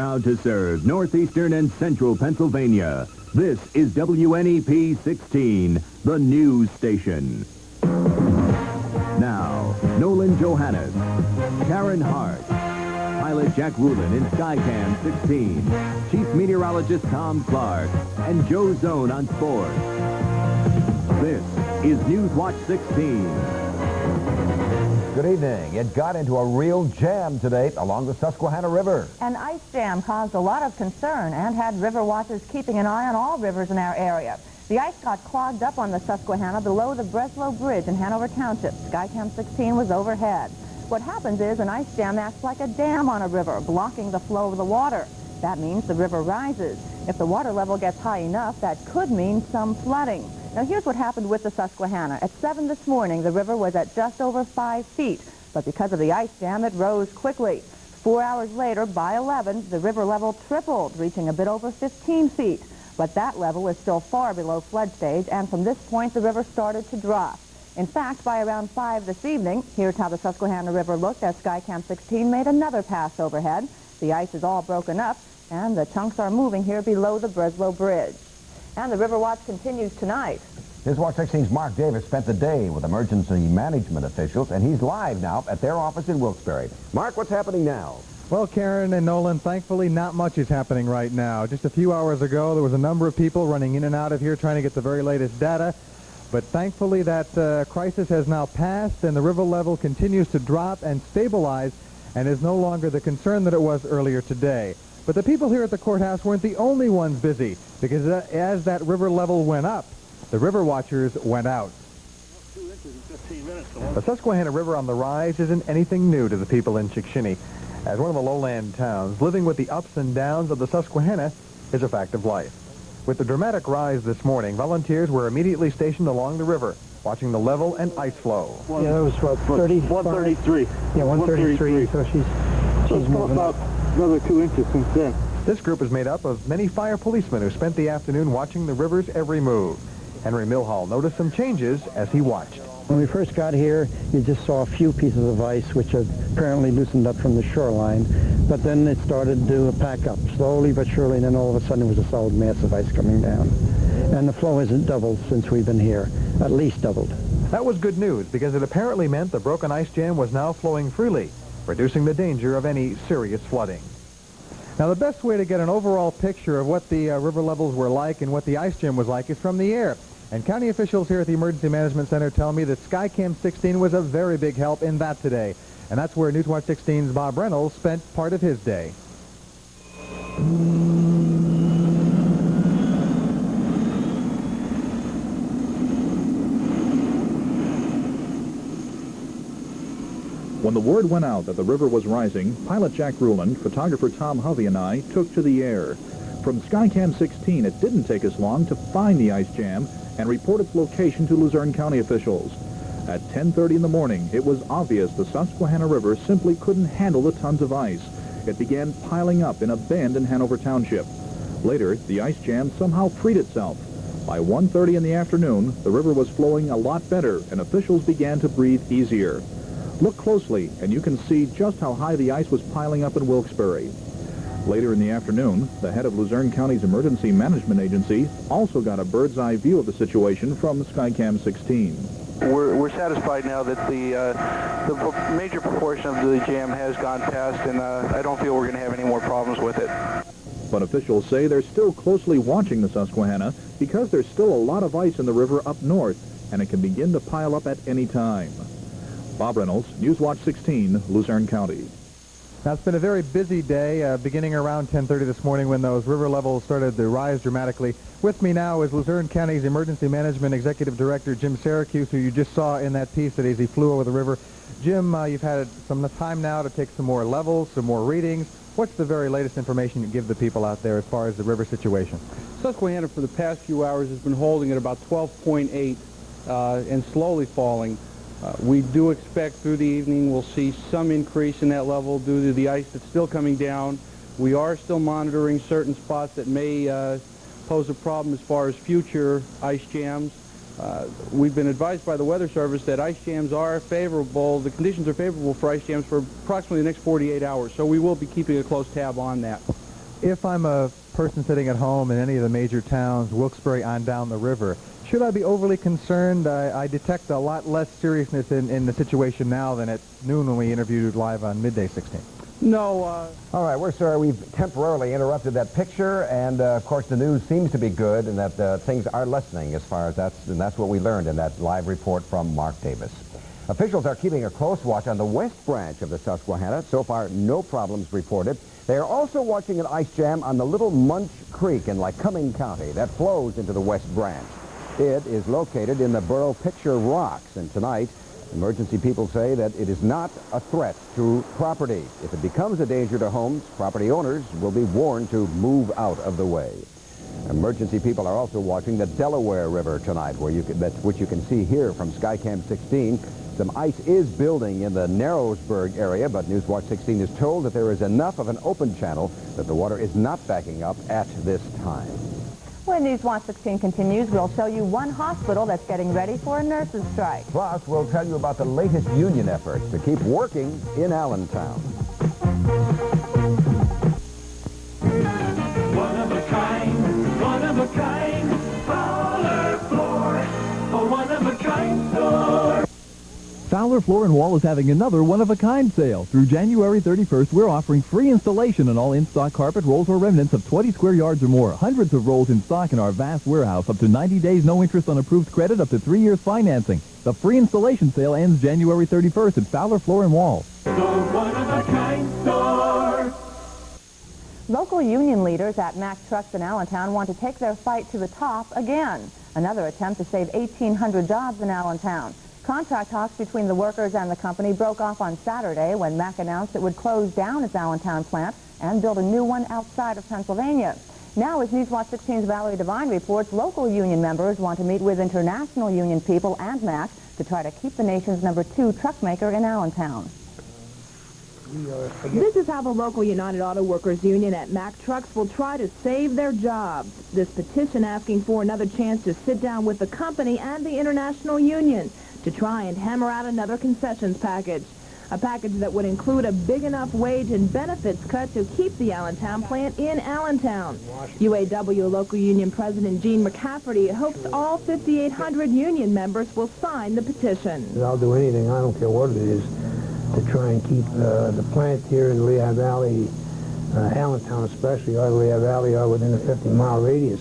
Proud to serve northeastern and central Pennsylvania. This is WNEP 16, the news station. Now, Nolan Johannes, Karen Harch, pilot Jack Rulin in Skycam 16, Chief Meteorologist Tom Clark, and Joe Zone on sports. This is Newswatch 16. Good evening. It got into a real jam today along the Susquehanna River. An ice jam caused a lot of concern and had river watchers keeping an eye on all rivers in our area. The ice got clogged up on the Susquehanna below the Breslow Bridge in Hanover Township. Skycam 16 was overhead. What happens is an ice jam acts like a dam on a river, blocking the flow of the water. That means the river rises. If the water level gets high enough, that could mean some flooding. Now, here's what happened with the Susquehanna. At 7 this morning, the river was at just over 5 feet, but because of the ice jam, it rose quickly. 4 hours later, by 11, the river level tripled, reaching a bit over 15 feet. But that level is still far below flood stage, and from this point, the river started to drop. In fact, by around 5 this evening, here's how the Susquehanna River looked as Skycam 16 made another pass overhead. The ice is all broken up, and the chunks are moving here below the Breslow Bridge. And the River Watch continues tonight. Newswatch 16's Mark Davis spent the day with emergency management officials, and he's live now at their office in Wilkes-Barre. Mark, what's happening now? Well, Karen and Nolan, thankfully not much is happening right now. Just a few hours ago, there was a number of people running in and out of here trying to get the very latest data. But thankfully that crisis has now passed, and the river level continues to drop and stabilize and is no longer the concern that it was earlier today. But the people here at the courthouse weren't the only ones busy, because as that river level went up, the river watchers went out. 2 inches in 15 minutes. The Susquehanna River on the rise isn't anything new to the people in Chickashinny. As one of the lowland towns, living with the ups and downs of the Susquehanna is a fact of life. With the dramatic rise this morning, volunteers were immediately stationed along the river, watching the level and ice flow. Yeah, that was about 30. 133. Yeah, 133. So she's moving about up. another 2 inches since then. This group is made up of many fire policemen who spent the afternoon watching the river's every move. Henry Millhall noticed some changes as he watched. When we first got here, you just saw a few pieces of ice, which had apparently loosened up from the shoreline. But then it started to pack up slowly but surely, and then all of a sudden there was a solid mass of ice coming down. And the flow hasn't doubled since we've been here, at least doubled. That was good news, because it apparently meant the broken ice jam was now flowing freely, reducing the danger of any serious flooding. Now, the best way to get an overall picture of what the river levels were like and what the ice jam was like is from the air. And county officials here at the Emergency Management Center tell me that Skycam 16 was a very big help in that today. And that's where Newswatch 16's Bob Reynolds spent part of his day. When the word went out that the river was rising, pilot Jack Rulin, photographer Tom Hovey, and I took to the air. From Skycam 16, it didn't take us long to find the ice jam and report its location to Luzerne County officials. At 10:30 in the morning, it was obvious the Susquehanna River simply couldn't handle the tons of ice. It began piling up in a bend in Hanover Township. Later, the ice jam somehow freed itself. By 1:30 in the afternoon, the river was flowing a lot better, and officials began to breathe easier. Look closely, and you can see just how high the ice was piling up in Wilkes-Barre. Later in the afternoon, the head of Luzerne County's Emergency Management Agency also got a bird's-eye view of the situation from Skycam 16. We're satisfied now that the major proportion of the jam has gone past, and I don't feel we're going to have any more problems with it. But officials say they're still closely watching the Susquehanna because there's still a lot of ice in the river up north, and it can begin to pile up at any time. Bob Reynolds, Newswatch 16, Luzerne County. Now, it's been a very busy day, beginning around 10:30 this morning when those river levels started to rise dramatically. With me now is Luzerne County's Emergency Management Executive Director Jim Syracuse, who you just saw in that piece that as he flew over the river. Jim, you've had some time now to take some more levels, some more readings. What's the very latest information you give the people out there as far as the river situation? Susquehanna for the past few hours has been holding at about 12.8 and slowly falling. We do expect through the evening we'll see some increase in that level due to the ice that's still coming down. We are still monitoring certain spots that may pose a problem as far as future ice jams. We've been advised by the Weather Service that ice jams are favorable, the conditions are favorable for ice jams for approximately the next 48 hours, so we will be keeping a close tab on that. If I'm a person sitting at home in any of the major towns, Wilkes-Barre on down the river, should I be overly concerned? I detect a lot less seriousness in the situation now than at noon when we interviewed live on Midday 16. No. All right, we're sorry we've temporarily interrupted that picture, and of course the news seems to be good, and that things are lessening as far as that's what we learned in that live report from Mark Davis. Officials are keeping a close watch on the west branch of the Susquehanna. So far, no problems reported. They are also watching an ice jam on the Little Munch Creek in Lycoming County that flows into the west branch. It is located in the Burrow Picture Rocks, and tonight, emergency people say that it is not a threat to property. If it becomes a danger to homes, property owners will be warned to move out of the way. Emergency people are also watching the Delaware River tonight, which you can see here from Skycam 16. Some ice is building in the Narrowsburg area, but Newswatch 16 is told that there is enough of an open channel that the water is not backing up at this time. When Newswatch 16 continues, we'll show you one hospital that's getting ready for a nurses' strike. Plus, we'll tell you about the latest union efforts to keep working in Allentown. One of a kind, Fowler Floor, a one-of-a-kind store. Fowler Floor & Wall is having another one-of-a-kind sale. Through January 31st, we're offering free installation on all in-stock carpet, rolls, or remnants of 20 square yards or more. Hundreds of rolls in stock in our vast warehouse. Up to 90 days, no interest on approved credit, up to 3 years financing. The free installation sale ends January 31st at Fowler Floor & Wall. The one-of-a-kind store. Local union leaders at Mack Trucks in Allentown want to take their fight to the top again. Another attempt to save 1,800 jobs in Allentown. Contract talks between the workers and the company broke off on Saturday when Mack announced it would close down its Allentown plant and build a new one outside of Pennsylvania. Now, as Newswatch 16's Valerie Devine reports, local union members want to meet with international union people and Mack to try to keep the nation's #2 truck maker in Allentown. This is how the local United Auto Workers Union at Mack Trucks will try to save their jobs. This petition asking for another chance to sit down with the company and the international union to try and hammer out another concessions package. A package that would include a big enough wage and benefits cut to keep the Allentown plant in Allentown. UAW local union president Gene McCafferty hopes all 5,800 union members will sign the petition. I'll do anything, I don't care what it is, to try and keep the plant here in the Lehigh Valley, Allentown especially, or the Lehigh Valley, are within a 50-mile radius.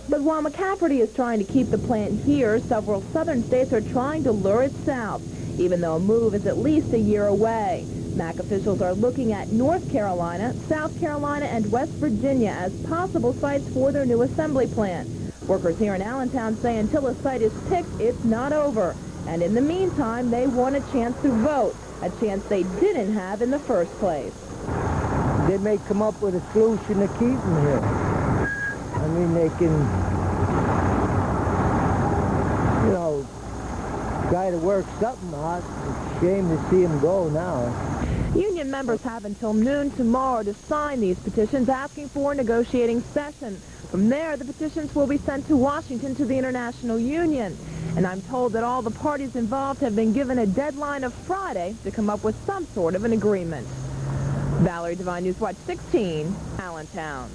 But while McCafferty is trying to keep the plant here, several southern states are trying to lure it south, even though a move is at least a year away. Mack officials are looking at North Carolina, South Carolina, and West Virginia as possible sites for their new assembly plant. Workers here in Allentown say until a site is picked, it's not over. And in the meantime, they want a chance to vote, a chance they didn't have in the first place. They may come up with a solution to keep them here. I mean, they can, try to work something out. It's a shame to see them go now. Union members have until noon tomorrow to sign these petitions asking for a negotiating session. From there, the petitions will be sent to Washington to the International Union. And I'm told that all the parties involved have been given a deadline of Friday to come up with some sort of an agreement. Valerie Devine, Newswatch 16, Allentown.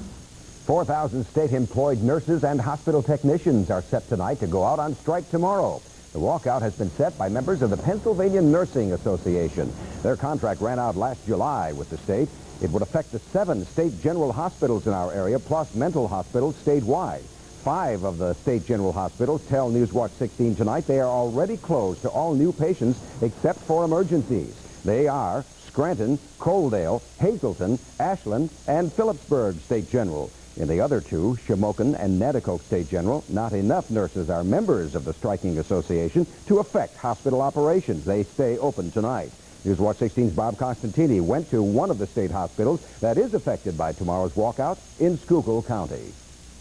4,000 state-employed nurses and hospital technicians are set tonight to go out on strike tomorrow. The walkout has been set by members of the Pennsylvania Nursing Association. Their contract ran out last July with the state. It would affect the 7 state general hospitals in our area, plus mental hospitals statewide. 5 of the state general hospitals tell Newswatch 16 tonight they are already closed to all new patients except for emergencies. They are Scranton, Coaldale, Hazleton, Ashland, and Phillipsburg State General. In the other 2, Shamokin and Nanticoke State General, not enough nurses are members of the striking association to affect hospital operations. They stay open tonight. Newswatch 16's Bob Constantini went to one of the state hospitals that is affected by tomorrow's walkout in Schuylkill County.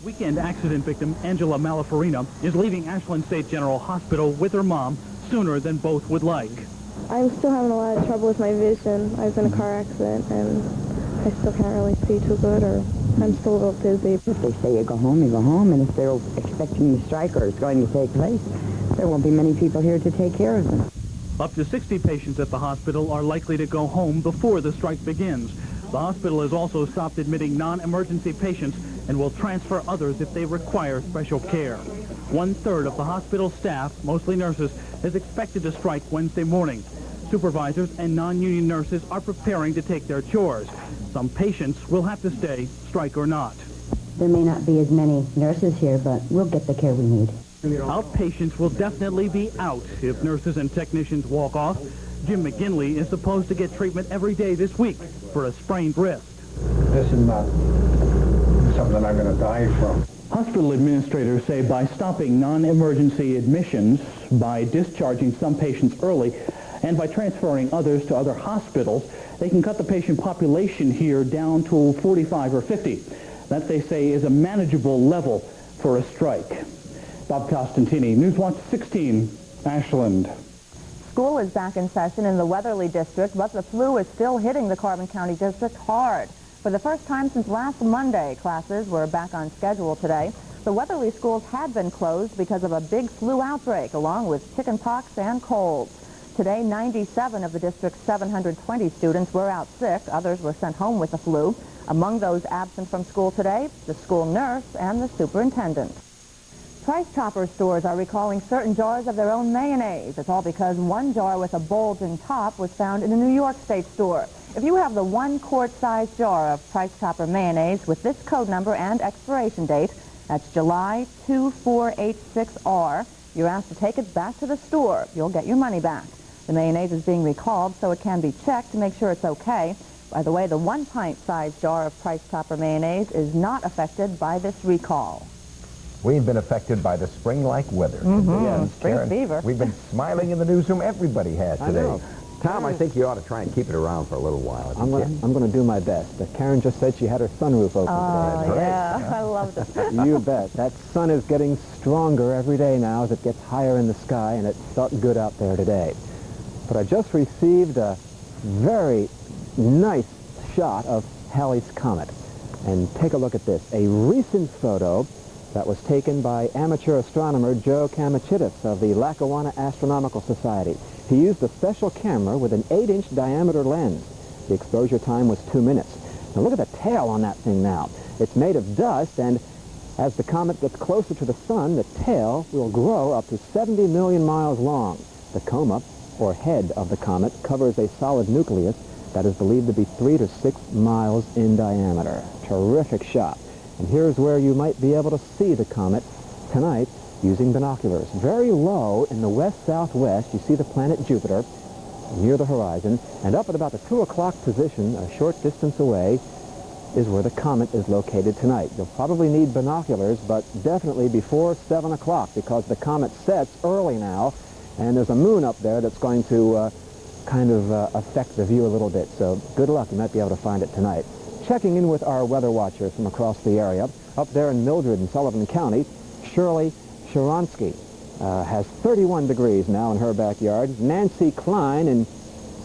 Weekend accident victim Angela Malafarina is leaving Ashland State General Hospital with her mom sooner than both would like. I'm still having a lot of trouble with my vision. I was in a car accident and I still can't really see too good, or I'm still a little dizzy. If they say you go home, and if they're expecting the strike or it's going to take place, there won't be many people here to take care of them. Up to 60 patients at the hospital are likely to go home before the strike begins. The hospital has also stopped admitting non-emergency patients and will transfer others if they require special care. 1/3 of the hospital staff, mostly nurses, is expected to strike Wednesday morning. Supervisors and non-union nurses are preparing to take their chores. Some patients will have to stay, strike or not. There may not be as many nurses here, but we'll get the care we need. Outpatients will definitely be out if nurses and technicians walk off. Jim McGinley is supposed to get treatment every day this week for a sprained wrist. This is not something I'm going to die from. Hospital administrators say by stopping non-emergency admissions, by discharging some patients early, and by transferring others to other hospitals, they can cut the patient population here down to 45 or 50. That, they say, is a manageable level for a strike. Bob Costantini, Newswatch 16, Ashland. School is back in session in the Weatherly District, but the flu is still hitting the Carbon County District hard. For the first time since last Monday, classes were back on schedule today. The Weatherly schools had been closed because of a big flu outbreak, along with chickenpox and colds. Today, 97 of the district's 720 students were out sick. Others were sent home with the flu. Among those absent from school today, the school nurse and the superintendent. Price Chopper stores are recalling certain jars of their own mayonnaise. It's all because one jar with a bulging top was found in a New York State store. If you have the 1-quart size jar of Price Chopper mayonnaise with this code number and expiration date, that's July 2486R, you're asked to take it back to the store. You'll get your money back. The mayonnaise is being recalled so it can be checked to make sure it's okay. By the way, the 1-pint size jar of Price Chopper mayonnaise is not affected by this recall. We've been affected by the spring-like weather. Spring fever. We've been smiling in the newsroom. Everybody has today. I know. Tom, I think you ought to try and keep it around for a little while. I'm going to do my best. Karen just said she had her sunroof open today. Oh, yeah, I loved it. You bet. That sun is getting stronger every day now as it gets higher in the sky, and it felt good out there today. But I just received a very nice shot of Halley's Comet. And take a look at this. A recent photo that was taken by amateur astronomer Joe Kamachitis of the Lackawanna Astronomical Society. He used a special camera with an 8-inch diameter lens. The exposure time was 2 minutes. Now look at the tail on that thing now. It's made of dust, and as the comet gets closer to the sun, the tail will grow up to 70 million miles long. The coma, or head of the comet, covers a solid nucleus that is believed to be 3 to 6 miles in diameter. Terrific shot. And here's where you might be able to see the comet tonight using binoculars. Very low in the west-southwest, you see the planet Jupiter near the horizon, and up at about the 2 o'clock position, a short distance away, is where the comet is located tonight. You'll probably need binoculars, but definitely before 7 o'clock, because the comet sets early now, and there's a moon up there that's going to affect the view a little bit. So good luck, you might be able to find it tonight. Checking in with our weather watchers from across the area. Up there in Mildred and Sullivan County, Shirley Sharansky has 31 degrees now in her backyard. Nancy Klein in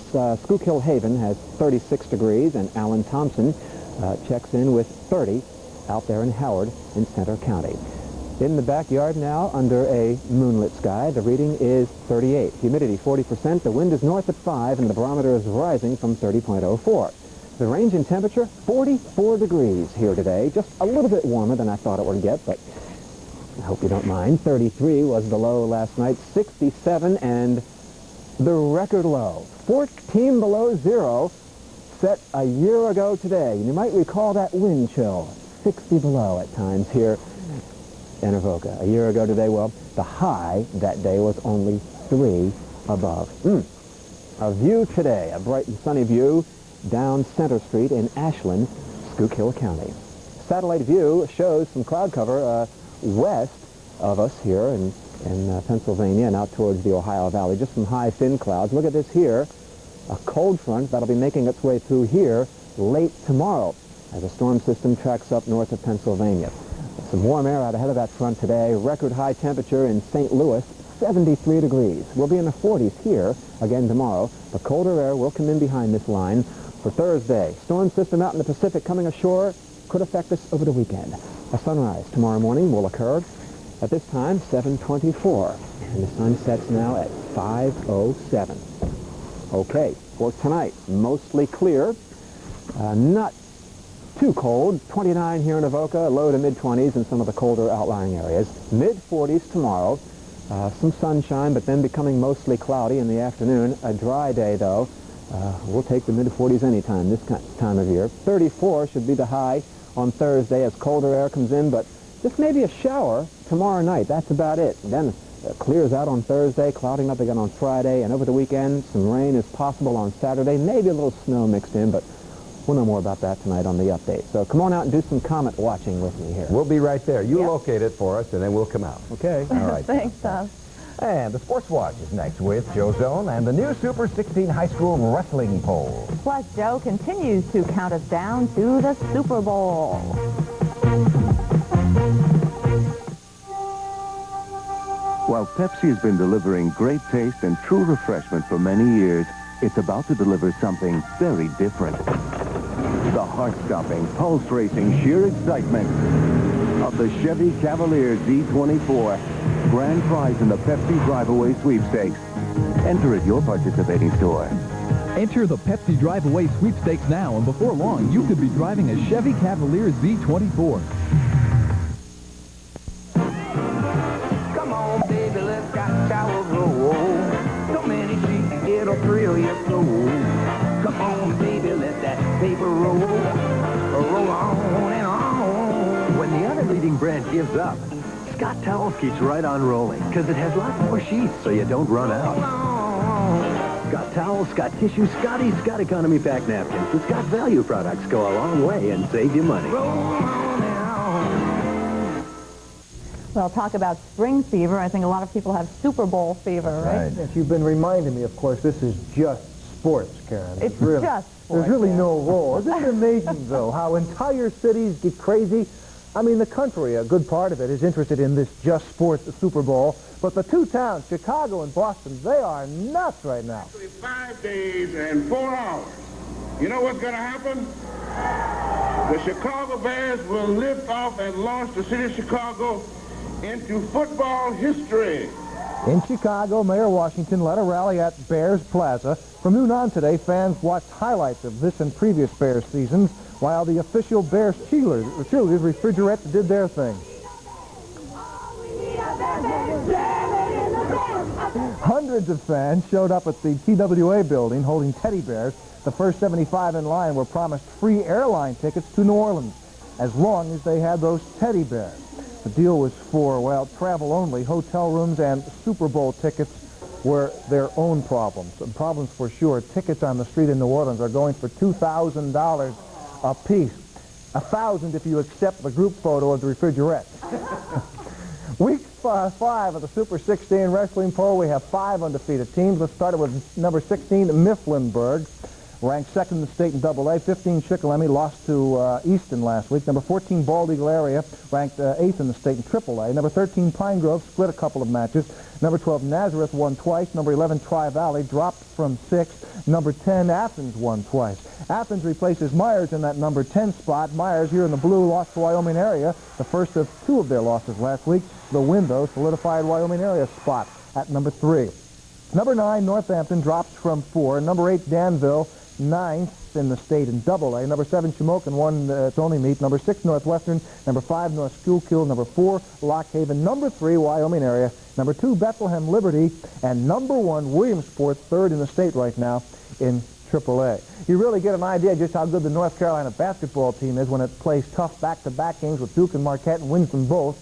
Schuylkill Haven has 36 degrees, and Alan Thompson checks in with 30 out there in Howard in Center County. In the backyard now, under a moonlit sky, the reading is 38. Humidity 40%, the wind is north at 5, and the barometer is rising from 30.04. The range in temperature, 44 degrees here today. Just a little bit warmer than I thought it would get, but I hope you don't mind. 33 was the low last night, 67, and the record low, 14 below zero, set a year ago today. And you might recall that wind chill, 60 below at times here in Avoca. A year ago today, well, the high that day was only 3 above. A view today, a bright and sunny view down Center Street in Ashland, Schuylkill County. Satellite view shows some cloud cover west of us here in Pennsylvania and out towards the Ohio Valley. Just some high, thin clouds. Look at this here, a cold front that'll be making its way through here late tomorrow as a storm system tracks up north of Pennsylvania. Some warm air out ahead of that front today. Record high temperature in St. Louis, 73 degrees. We'll be in the 40s here again tomorrow. But colder air will come in behind this line for Thursday. Storm system out in the Pacific coming ashore could affect us over the weekend. A sunrise tomorrow morning will occur at this time, 7:24. And the sun sets now at 5:07. Okay, for tonight, mostly clear. Not too cold. 29 here in Avoca, low to mid-20s in some of the colder outlying areas. Mid-40s tomorrow. Some sunshine, but then becoming mostly cloudy in the afternoon. A dry day, though. We'll take the mid-40s anytime this time of year. 34 should be the high on Thursday as colder air comes in, but just maybe a shower tomorrow night. That's about it. And then it clears out on Thursday, clouding up again on Friday, and over the weekend, some rain is possible on Saturday. Maybe a little snow mixed in, but we'll know more about that tonight on the update. So come on out and do some comet watching with me here. We'll be right there. You locate it for us, and then we'll come out. Okay. All right. Thanks, Tom. And the Sports Watch is next with Joe Zone and the new Super 16 high school wrestling poll. Plus, Joe continues to count us down to the Super Bowl. While Pepsi has been delivering great taste and true refreshment for many years, it's about to deliver something very different. The heart-stopping, pulse-racing, sheer excitement of the Chevy Cavalier Z24. Grand prize in the Pepsi Drive-Away Sweepstakes. Enter at your participating store. Enter the Pepsi Drive-Away Sweepstakes now, and before long, you could be driving a Chevy Cavalier Z24. Come on, baby, let's got showers roll. So many sheets, it'll thrill your soul. Come on, baby, let that paper roll. Roll on and on. When the other leading brand gives up, Scott Towels keeps right on rolling because it has lots more sheets so you don't run out. Scott Towels, Scott Tissue, Scotty, Scott Economy Pack Napkins. The Scott Value products go a long way and save you money. Well, talk about spring fever. I think a lot of people have Super Bowl fever, right? Yes, you've been reminding me, of course, this is just sports, Karen. It's really, just sports. There's really no role. Isn't it amazing, though, how entire cities get crazy? I mean, the country, a good part of it, is interested in this just sports Super Bowl. But the two towns, Chicago and Boston, they are nuts right now. 5 days and 4 hours. You know what's going to happen? The Chicago Bears will lift off and launch the city of Chicago into football history. In Chicago, Mayor Washington led a rally at Bears Plaza. From noon on today, fans watched highlights of this and previous Bears seasons, while the official Bears cheerleaders refrigerettes did their thing. Hundreds of fans showed up at the TWA building holding teddy bears. The first 75 in line were promised free airline tickets to New Orleans, as long as they had those teddy bears. The deal was for, well, travel only. Hotel rooms and Super Bowl tickets were their own problems. Problems for sure. Tickets on the street in New Orleans are going for $2,000 a piece. $1,000 if you accept the group photo of the refrigerette. Week 5 of the Super 16 wrestling poll, we have 5 undefeated teams. Let's start with number 16, Mifflinburg, ranked second in the state in AA. 15, Shikellamy, lost to Easton last week. Number 14, Bald Eagle Area, ranked 8th in the state in AAA. Number 13, Pine Grove, split a couple of matches. Number 12, Nazareth, won twice. Number 11, Tri-Valley, dropped from 6th. Number 10, Athens, won twice. Athens replaces Myers in that number 10 spot. Myers, here in the blue, lost to Wyoming Area, the first of 2 of their losses last week. The win, though, solidified Wyoming Area spot at number 3. Number 9, Northampton, drops from 4. Number 8, Danville, 9th in the state in AA. Number 7, Shamokin, won its only meet. Number 6, Northwestern. Number 5, North Schuylkill. Number 4, Lock Haven. Number 3, Wyoming Area. Number 2, Bethlehem Liberty. And number 1, Williamsport, 3rd in the state right now in AAA. You really get an idea just how good the North Carolina basketball team is when it plays tough back-to-back games with Duke and Marquette and wins them both.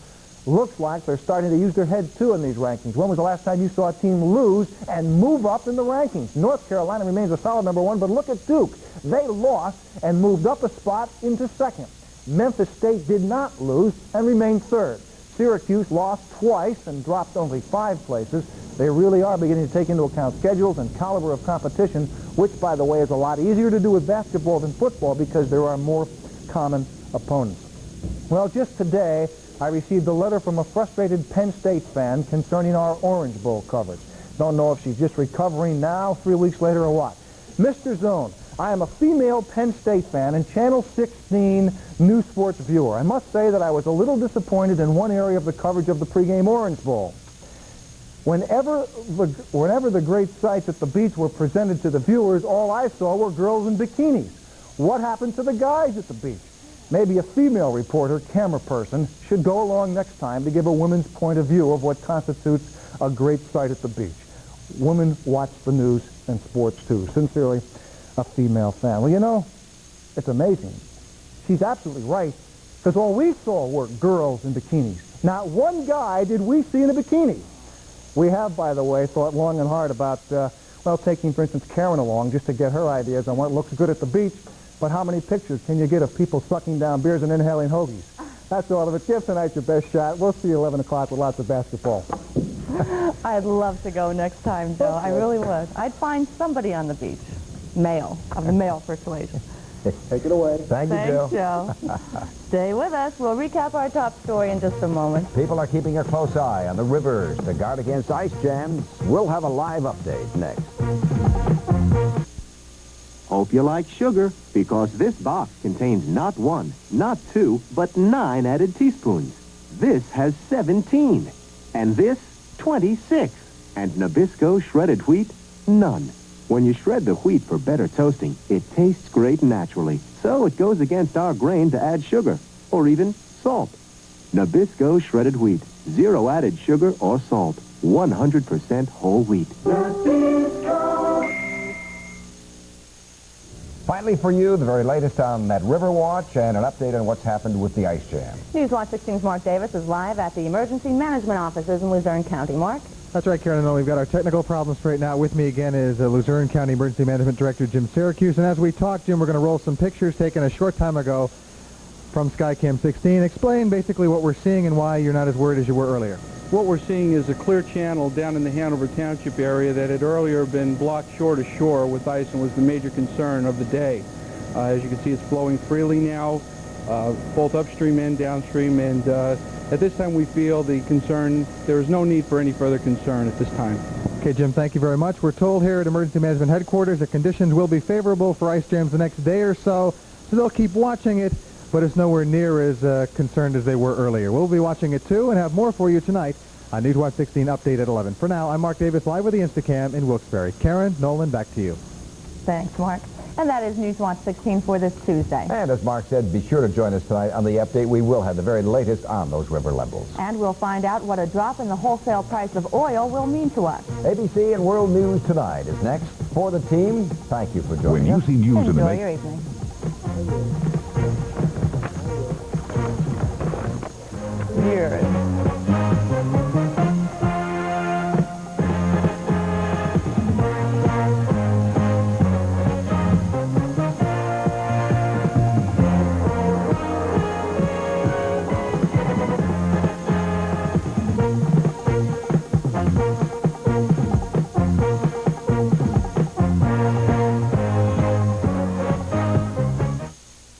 Looks like they're starting to use their head, too, in these rankings. When was the last time you saw a team lose and move up in the rankings? North Carolina remains a solid number 1, but look at Duke. They lost and moved up a spot into 2nd. Memphis State did not lose and remained 3rd. Syracuse lost twice and dropped only 5 places. They really are beginning to take into account schedules and caliber of competition, which, by the way, is a lot easier to do with basketball than football because there are more common opponents. Well, just today, I received a letter from a frustrated Penn State fan concerning our Orange Bowl coverage. Don't know if she's just recovering now, 3 weeks later, or what. Mr. Zone, I am a female Penn State fan and Channel 16 News Sports viewer. I must say that I was a little disappointed in one area of the coverage of the pregame Orange Bowl. Whenever the great sights at the beach were presented to the viewers, all I saw were girls in bikinis. What happened to the guys at the beach? Maybe a female reporter, camera person, should go along next time to give a woman's point of view of what constitutes a great sight at the beach. Women watch the news and sports too. Sincerely, a female fan. Well, you know, it's amazing. She's absolutely right, because all we saw were girls in bikinis. Not one guy did we see in a bikini. We have, by the way, thought long and hard about, well, taking, for instance, Karen along just to get her ideas on what looks good at the beach. But how many pictures can you get of people sucking down beers and inhaling hoagies? That's all of it. Give tonight your best shot. We'll see you 11 o'clock with lots of basketball. I'd love to go next time, Joe. I really would. I'd find somebody on the beach. Male, of the male persuasion. Take it away. Thank you, Thanks, Joe. Stay with us. We'll recap our top story in just a moment. People are keeping a close eye on the rivers to guard against ice jams. We'll have a live update next. Hope you like sugar, because this box contains not 1, not 2, but 9 added teaspoons. This has 17. And this, 26. And Nabisco shredded wheat, none. When you shred the wheat for better toasting, it tastes great naturally. So it goes against our grain to add sugar, or even salt. Nabisco shredded wheat, 0 added sugar or salt, 100% whole wheat. Finally for you, the very latest on that River Watch and an update on what's happened with the ice jam. Newswatch 16's Mark Davis is live at the Emergency Management Offices in Luzerne County. Mark? That's right, Karen. We've got our technical problems straightened out. With me again is Luzerne County Emergency Management Director Jim Syracuse. And as we talk, Jim, we're going to roll some pictures taken a short time ago from Skycam 16. Explain basically what we're seeing and why you're not as worried as you were earlier. What we're seeing is a clear channel down in the Hanover Township area that had earlier been blocked shore to shore with ice and was the major concern of the day. As you can see, it's flowing freely now, both upstream and downstream, and at this time we feel the concern, there is no need for any further concern at this time. Okay, Jim, thank you very much. We're told here at Emergency Management Headquarters that conditions will be favorable for ice jams the next day or so they'll keep watching it, but it's nowhere near as concerned as they were earlier. We'll be watching it too and have more for you tonight on Newswatch 16 Update at 11. For now, I'm Mark Davis, live with the Instacam in Wilkes-Barre. Karen, Nolan, back to you. Thanks, Mark. And that is Newswatch 16 for this Tuesday. And as Mark said, be sure to join us tonight on the update. We will have the very latest on those river levels. And we'll find out what a drop in the wholesale price of oil will mean to us. ABC and World News Tonight is next. For the team, thank you for joining us. When you see news Enjoy your evening. Here